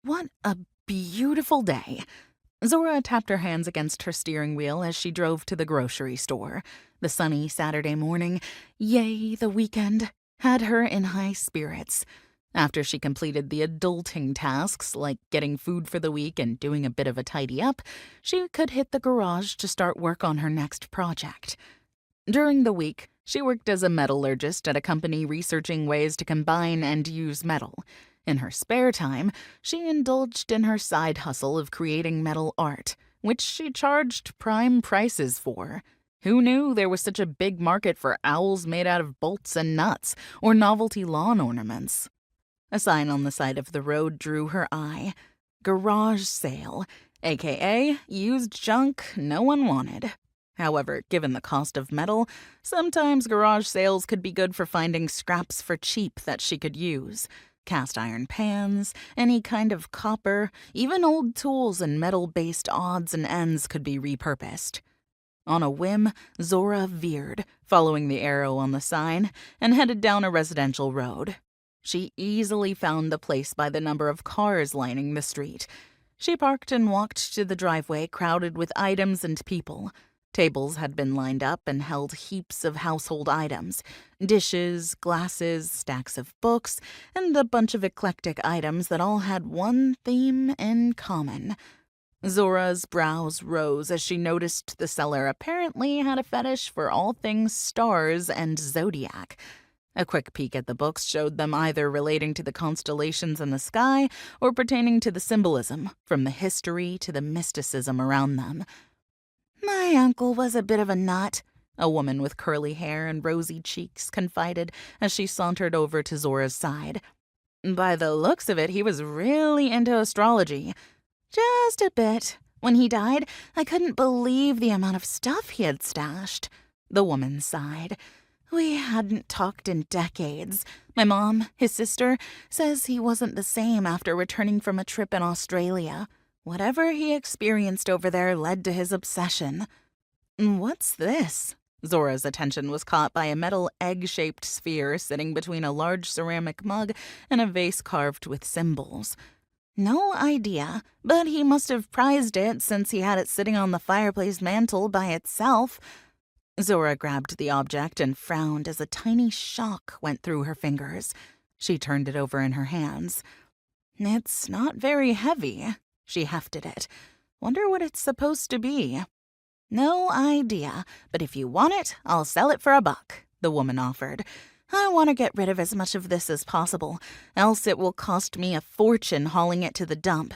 What a beautiful day. Zora tapped her hands against her steering wheel as she drove to the grocery store. The sunny Saturday morning, yay, the weekend, had her in high spirits. After she completed the adulting tasks like getting food for the week and doing a bit of a tidy up, she could hit the garage to start work on her next project. During the week, she worked as a metallurgist at a company researching ways to combine and use metal. In her spare time, she indulged in her side hustle of creating metal art, which she charged prime prices for. Who knew there was such a big market for owls made out of bolts and nuts, or novelty lawn ornaments? A sign on the side of the road drew her eye. Garage sale, aka used junk no one wanted. However, given the cost of metal, sometimes garage sales could be good for finding scraps for cheap that she could use. Cast iron pans, any kind of copper, even old tools and metal-based odds and ends could be repurposed. On a whim, Zora veered, following the arrow on the sign, and headed down a residential road. She easily found the place by the number of cars lining the street. She parked and walked to the driveway crowded with items and people. Tables had been lined up and held heaps of household items, dishes, glasses, stacks of books, and a bunch of eclectic items that all had one theme in common. Zora's brows rose as she noticed the seller apparently had a fetish for all things stars and zodiac. A quick peek at the books showed them either relating to the constellations in the sky or pertaining to the symbolism, from the history to the mysticism around them. "My uncle was a bit of a nut," a woman with curly hair and rosy cheeks confided as she sauntered over to Zora's side. "By the looks of it, he was really into astrology." "Just a bit. When he died, I couldn't believe the amount of stuff he had stashed." The woman sighed. "We hadn't talked in decades. My mom, his sister, says he wasn't the same after returning from a trip in Australia. Whatever he experienced over there led to his obsession." "What's this?" Zora's attention was caught by a metal egg-shaped sphere sitting between a large ceramic mug and a vase carved with symbols. "No idea, but he must have prized it since he had it sitting on the fireplace mantel by itself." Zora grabbed the object and frowned as a tiny shock went through her fingers. She turned it over in her hands. "It's not very heavy." She hefted it. "Wonder what it's supposed to be." "No idea, but if you want it, I'll sell it for $1, the woman offered. "I want to get rid of as much of this as possible, else it will cost me a fortune hauling it to the dump.